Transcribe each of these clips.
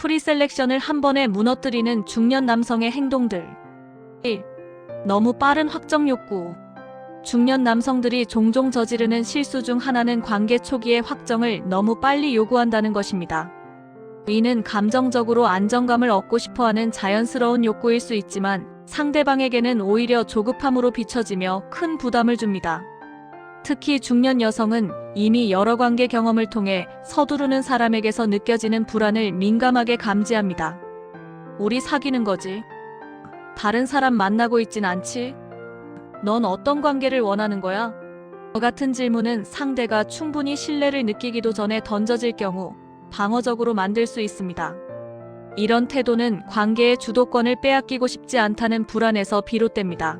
프리셀렉션을 한 번에 무너뜨리는 중년 남성의 행동들. 1. 너무 빠른 확정 욕구. 중년 남성들이 종종 저지르는 실수 중 하나는 관계 초기의 확정을 너무 빨리 요구한다는 것입니다. 이는 감정적으로 안정감을 얻고 싶어하는 자연스러운 욕구일 수 있지만 상대방에게는 오히려 조급함으로 비춰지며 큰 부담을 줍니다. 특히 중년 여성은 이미 여러 관계 경험을 통해 서두르는 사람에게서 느껴지는 불안을 민감하게 감지합니다. 우리 사귀는 거지? 다른 사람 만나고 있진 않지? 넌 어떤 관계를 원하는 거야? 같은 질문은 상대가 충분히 신뢰를 느끼기도 전에 던져질 경우 방어적으로 만들 수 있습니다. 이런 태도는 관계의 주도권을 빼앗기고 싶지 않다는 불안에서 비롯됩니다.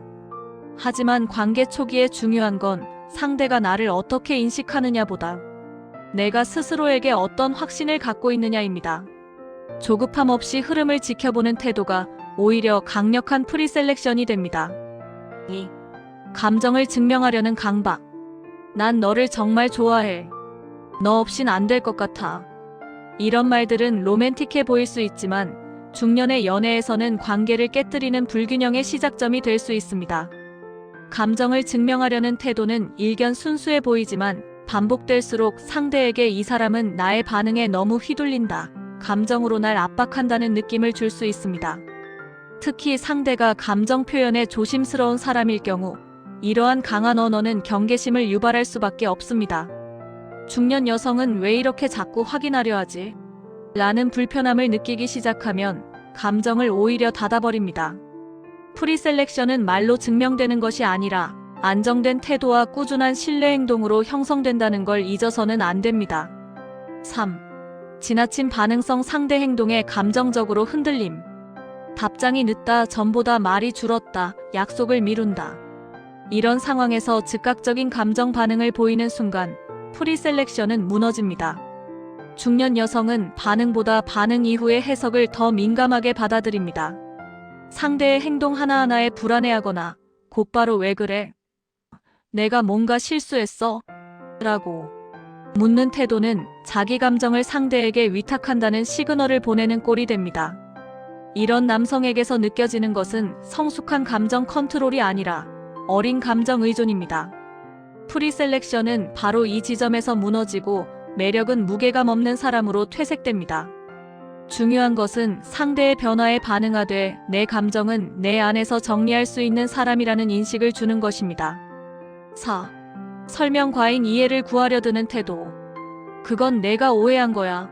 하지만 관계 초기에 중요한 건 상대가 나를 어떻게 인식하느냐보다 내가 스스로에게 어떤 확신을 갖고 있느냐입니다. 조급함 없이 흐름을 지켜보는 태도가 오히려 강력한 프리셀렉션이 됩니다. 2. 감정을 증명하려는 강박. 난 너를 정말 좋아해. 너 없인 안 될 것 같아. 이런 말들은 로맨틱해 보일 수 있지만 중년의 연애에서는 관계를 깨뜨리는 불균형의 시작점이 될 수 있습니다. 감정을 증명하려는 태도는 일견 순수해 보이지만 반복될수록 상대에게 이 사람은 나의 반응에 너무 휘둘린다, 감정으로 날 압박한다는 느낌을 줄 수 있습니다. 특히 상대가 감정 표현에 조심스러운 사람일 경우 이러한 강한 언어는 경계심을 유발할 수밖에 없습니다. 중년 여성은 왜 이렇게 자꾸 확인하려 하지? 라는 불편함을 느끼기 시작하면 감정을 오히려 닫아버립니다. 프리셀렉션은 말로 증명되는 것이 아니라 안정된 태도와 꾸준한 신뢰 행동으로 형성된다는 걸 잊어서는 안 됩니다. 3. 지나친 반응성 상대 행동에 감정적으로 흔들림. 답장이 늦다, 전보다 말이 줄었다, 약속을 미룬다. 이런 상황에서 즉각적인 감정 반응을 보이는 순간 프리셀렉션은 무너집니다. 중년 여성은 반응보다 반응 이후의 해석을 더 민감하게 받아들입니다. 상대의 행동 하나하나에 불안해하거나 곧바로 왜 그래? 내가 뭔가 실수했어? 라고 묻는 태도는 자기 감정을 상대에게 위탁한다는 시그널을 보내는 꼴이 됩니다. 이런 남성에게서 느껴지는 것은 성숙한 감정 컨트롤이 아니라 어린 감정 의존입니다. 프리셀렉션은 바로 이 지점에서 무너지고 매력은 무게감 없는 사람으로 퇴색됩니다. 중요한 것은 상대의 변화에 반응하되 내 감정은 내 안에서 정리할 수 있는 사람이라는 인식을 주는 것입니다. 4. 설명 과잉 이해를 구하려 드는 태도. 그건 내가 오해한 거야.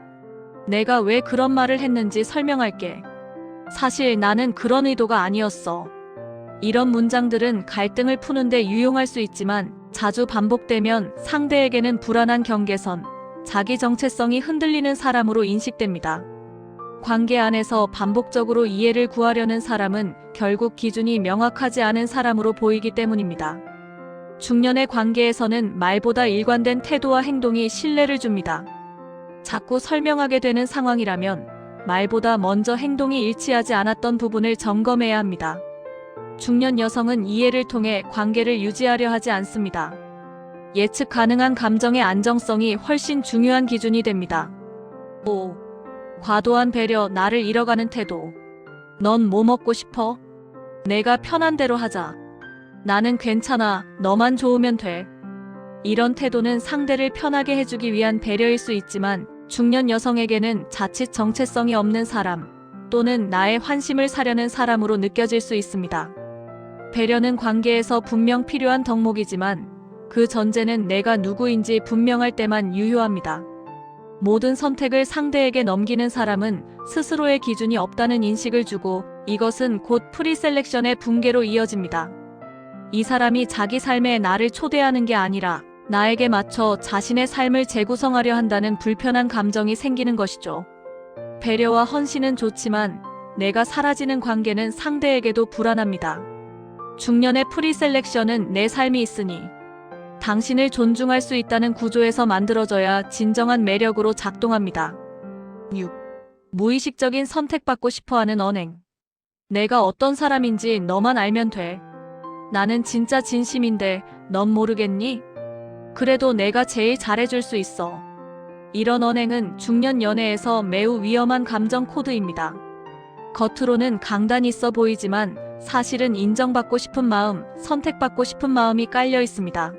내가 왜 그런 말을 했는지 설명할게. 사실 나는 그런 의도가 아니었어. 이런 문장들은 갈등을 푸는데 유용할 수 있지만 자주 반복되면 상대에게는 불안한 경계선, 자기 정체성이 흔들리는 사람으로 인식됩니다. 관계 안에서 반복적으로 이해를 구하려는 사람은 결국 기준이 명확하지 않은 사람으로 보이기 때문입니다. 중년의 관계에서는 말보다 일관된 태도와 행동이 신뢰를 줍니다. 자꾸 설명하게 되는 상황이라면 말보다 먼저 행동이 일치하지 않았던 부분을 점검해야 합니다. 중년 여성은 이해를 통해 관계를 유지하려 하지 않습니다. 예측 가능한 감정의 안정성이 훨씬 중요한 기준이 됩니다. 5. 과도한 배려, 나를 잃어가는 태도. 넌 뭐 먹고 싶어? 내가 편한 대로 하자. 나는 괜찮아. 너만 좋으면 돼. 이런 태도는 상대를 편하게 해주기 위한 배려일 수 있지만 중년 여성에게는 자칫 정체성이 없는 사람 또는 나의 환심을 사려는 사람으로 느껴질 수 있습니다. 배려는 관계에서 분명 필요한 덕목이지만 그 전제는 내가 누구인지 분명할 때만 유효합니다. 모든 선택을 상대에게 넘기는 사람은 스스로의 기준이 없다는 인식을 주고 이것은 곧 프리셀렉션의 붕괴로 이어집니다. 이 사람이 자기 삶에 나를 초대하는 게 아니라 나에게 맞춰 자신의 삶을 재구성하려 한다는 불편한 감정이 생기는 것이죠. 배려와 헌신은 좋지만 내가 사라지는 관계는 상대에게도 불안합니다. 중년의 프리셀렉션은 내 삶이 있으니 당신을 존중할 수 있다는 구조에서 만들어져야 진정한 매력으로 작동합니다. 6. 무의식적인 선택받고 싶어하는 언행. 내가 어떤 사람인지 너만 알면 돼. 나는 진짜 진심인데 넌 모르겠니? 그래도 내가 제일 잘해줄 수 있어. 이런 언행은 중년 연애에서 매우 위험한 감정 코드입니다. 겉으로는 강단 있어 보이지만 사실은 인정받고 싶은 마음, 선택받고 싶은 마음이 깔려 있습니다.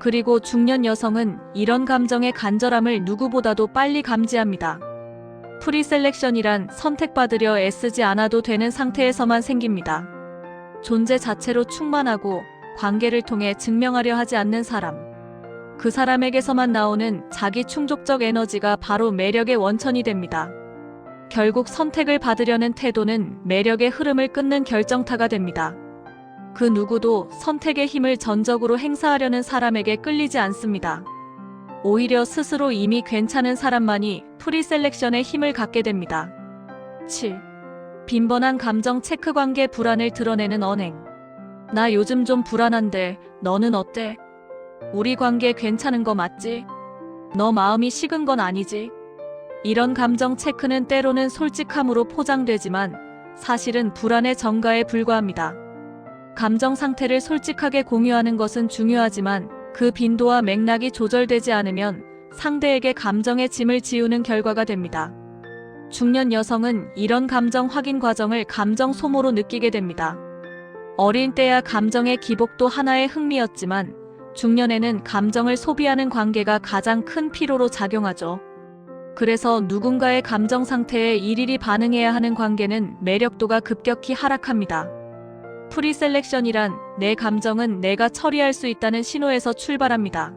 그리고 중년 여성은 이런 감정의 간절함을 누구보다도 빨리 감지합니다. 프리셀렉션이란 선택받으려 애쓰지 않아도 되는 상태에서만 생깁니다. 존재 자체로 충만하고 관계를 통해 증명하려 하지 않는 사람. 그 사람에게서만 나오는 자기 충족적 에너지가 바로 매력의 원천이 됩니다. 결국 선택을 받으려는 태도는 매력의 흐름을 끊는 결정타가 됩니다. 그 누구도 선택의 힘을 전적으로 행사하려는 사람에게 끌리지 않습니다. 오히려 스스로 이미 괜찮은 사람만이 프리셀렉션의 힘을 갖게 됩니다. 7. 빈번한 감정 체크 관계 불안을 드러내는 언행. 나 요즘 좀 불안한데 너는 어때? 우리 관계 괜찮은 거 맞지? 너 마음이 식은 건 아니지? 이런 감정 체크는 때로는 솔직함으로 포장되지만 사실은 불안의 전가에 불과합니다. 감정 상태를 솔직하게 공유하는 것은 중요하지만 그 빈도와 맥락이 조절되지 않으면 상대에게 감정의 짐을 지우는 결과가 됩니다. 중년 여성은 이런 감정 확인 과정을 감정 소모로 느끼게 됩니다. 어린 때야 감정의 기복도 하나의 흥미였지만 중년에는 감정을 소비하는 관계가 가장 큰 피로로 작용하죠. 그래서 누군가의 감정 상태에 일일이 반응해야 하는 관계는 매력도가 급격히 하락합니다. 프리셀렉션이란 내 감정은 내가 처리할 수 있다는 신호에서 출발합니다.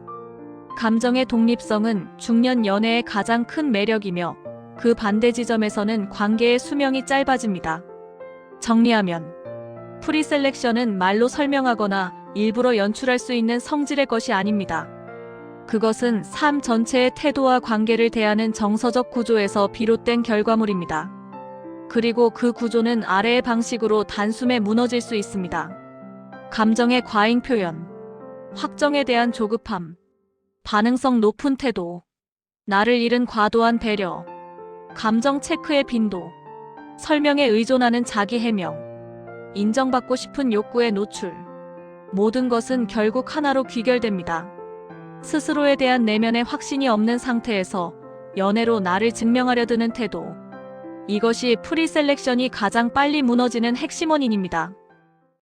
감정의 독립성은 중년 연애의 가장 큰 매력이며 그 반대 지점에서는 관계의 수명이 짧아집니다. 정리하면 프리셀렉션은 말로 설명하거나 일부러 연출할 수 있는 성질의 것이 아닙니다. 그것은 삶 전체의 태도와 관계를 대하는 정서적 구조에서 비롯된 결과물입니다. 그리고 그 구조는 아래의 방식으로 단숨에 무너질 수 있습니다. 감정의 과잉 표현, 확정에 대한 조급함, 반응성 높은 태도, 나를 잃은 과도한 배려, 감정 체크의 빈도, 설명에 의존하는 자기 해명, 인정받고 싶은 욕구의 노출. 모든 것은 결국 하나로 귀결됩니다. 스스로에 대한 내면의 확신이 없는 상태에서 연애로 나를 증명하려 드는 태도. 이것이 프리셀렉션이 가장 빨리 무너지는 핵심 원인입니다.